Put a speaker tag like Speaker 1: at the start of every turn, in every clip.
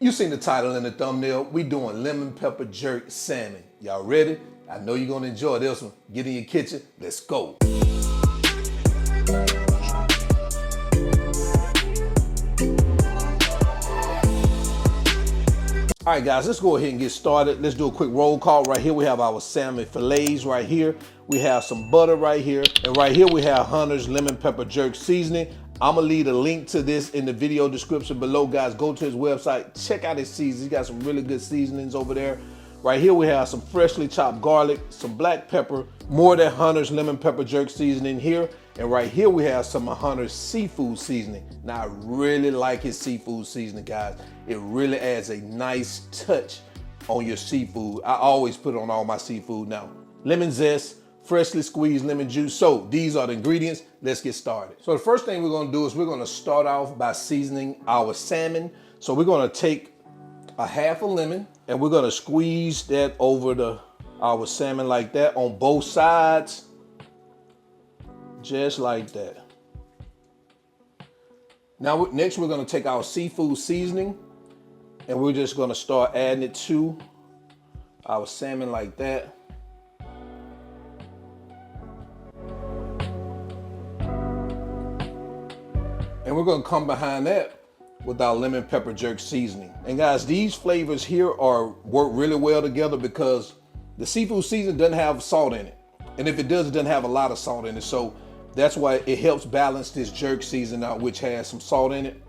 Speaker 1: You seen the title in the thumbnail. We doing lemon pepper jerk salmon. Y'all ready? I know you're gonna enjoy this one. Get in your kitchen, let's go. All right, guys, let's go ahead and get started. Let's do a quick roll call. Right here, we have our salmon fillets right here. We have some butter right here. And right here, we have Hunter's lemon pepper jerk seasoning. I'm gonna leave a link to this in the video description below, guys. Go to his website, check out his seasonings. He's got some really good seasonings over there. Right here, we have some freshly chopped garlic, some black pepper, more of that Hunter's lemon pepper jerk seasoning here. And right here, we have some of Hunter's seafood seasoning. Now, I really like his seafood seasoning, guys. It really adds a nice touch on your seafood. I always put it on all my seafood now. Lemon zest, freshly squeezed lemon juice. So these are the ingredients. Let's get started. So the first thing we're gonna do is we're gonna start off by seasoning our salmon. So we're gonna take a half a lemon and we're gonna squeeze that over our salmon like that on both sides. Just like that. Now, next we're gonna take our seafood seasoning and we're just gonna start adding it to our salmon like that. And we're gonna come behind that with our lemon pepper jerk seasoning. And guys, these flavors here work really well together because the seafood seasoning doesn't have salt in it. And if it does, it doesn't have a lot of salt in it. So that's why it helps balance this jerk seasoning out, which has some salt in it.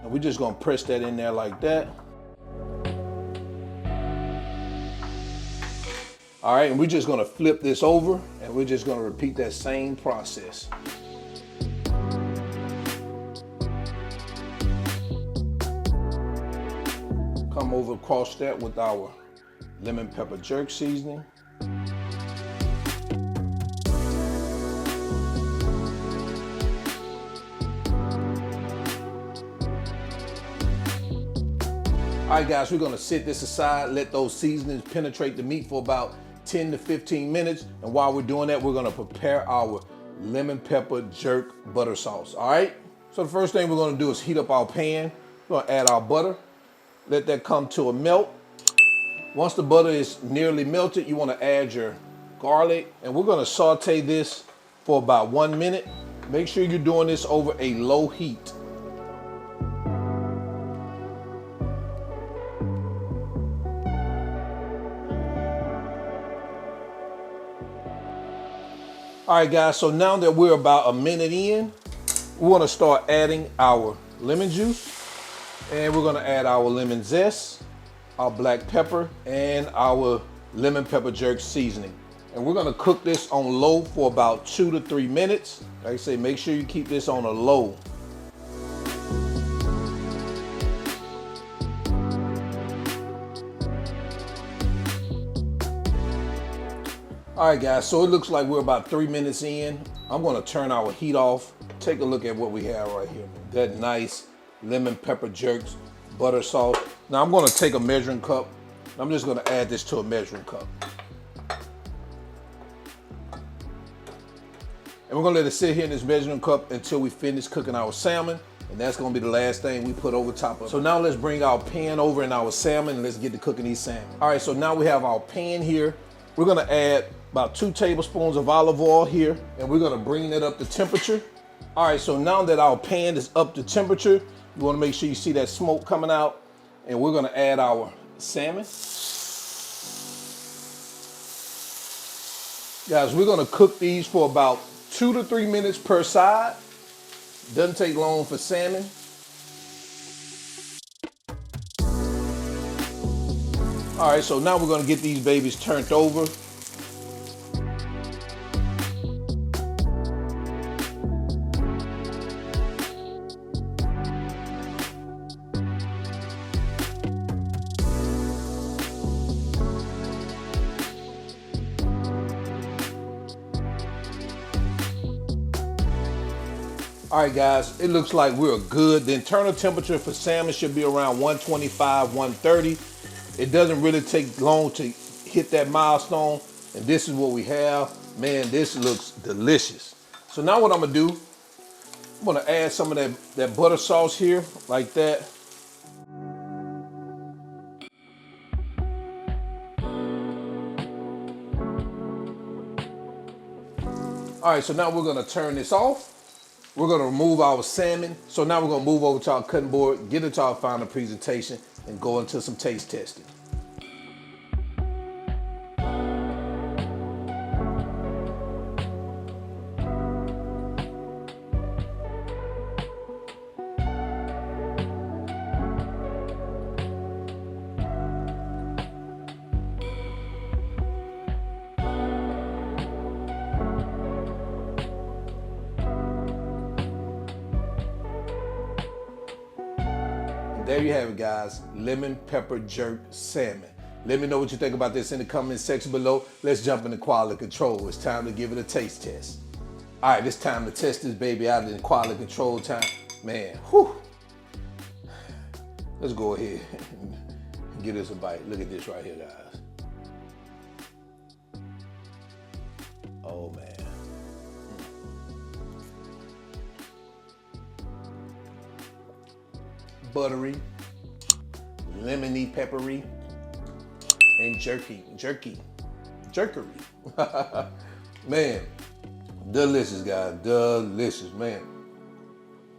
Speaker 1: And we're just gonna press that in there like that. All right, and we're just gonna flip this over and we're just gonna repeat that same process. Come over across that with our lemon pepper jerk seasoning. All right, guys, we're gonna set this aside, let those seasonings penetrate the meat for about 10 to 15 minutes. And while we're doing that, we're gonna prepare our lemon pepper jerk butter sauce, all right? So the first thing we're gonna do is heat up our pan. We're gonna add our butter, let that come to a melt. Once the butter is nearly melted, you wanna add your garlic, and we're gonna saute this for about 1 minute. Make sure you're doing this over a low heat. All right, guys, so now that we're about a minute in, we want to start adding our lemon juice, and we're going to add our lemon zest, our black pepper, and our lemon pepper jerk seasoning. And we're going to cook this on low for about 2 to 3 minutes. Like I say, make sure you keep this on a low. All right, guys, so it looks like we're about 3 minutes in. I'm gonna turn our heat off. Take a look at what we have right here. That nice lemon pepper jerks, butter sauce. Now I'm gonna take a measuring cup. I'm just gonna add this to a measuring cup. And we're gonna let it sit here in this measuring cup until we finish cooking our salmon. And that's gonna be the last thing we put over top of it. So now let's bring our pan over in our salmon and let's get to cooking these salmon. All right, so now we have our pan here. We're gonna add about 2 tablespoons of olive oil here, and we're gonna bring it up to temperature. All right, so now that our pan is up to temperature, you wanna make sure you see that smoke coming out, and we're gonna add our salmon. Guys, we're gonna cook these for about 2 to 3 minutes per side. Doesn't take long for salmon. All right, so now we're gonna get these babies turned over. All right, guys, it looks like we're good. The internal temperature for salmon should be around 125, 130. It doesn't really take long to hit that milestone. And this is what we have. Man, this looks delicious. So now what I'm gonna do, I'm gonna add some of that butter sauce here, like that. All right, so now we're gonna turn this off. We're gonna remove our salmon. So now we're gonna move over to our cutting board, get into our final presentation, and go into some taste testing. There you have it, guys. Lemon pepper jerk salmon. Let me know what you think about this in the comment section below. Let's jump into quality control. It's time to give it a taste test. All right, it's time to test this baby out in quality control time. Man, whew. Let's go ahead and give this a bite. Look at this right here, guys. Oh, man. Buttery, lemony, peppery, and jerkery. Man, delicious, guys, delicious, man.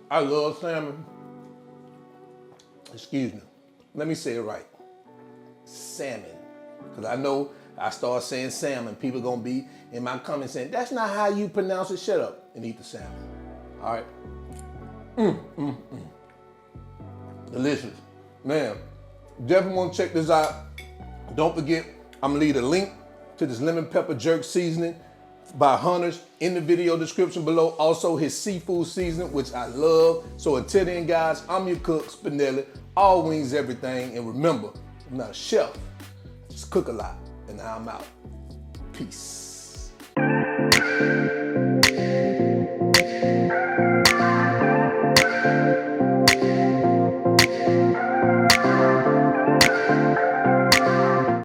Speaker 1: I love salmon. Excuse me, let me say it right. Salmon, because I know I start saying salmon, people gonna be in my comments saying, that's not how you pronounce it. Shut up and eat the salmon, all right? Delicious. Man, definitely want to check this out. Don't forget, I'm gonna leave a link to this lemon pepper jerk seasoning by Hunter's in the video description below. Also his seafood seasoning, which I love. So until then, guys, I'm your cook, Spinelli. All wings, everything. And remember, I'm not a chef, just cook a lot. And now I'm out. Peace.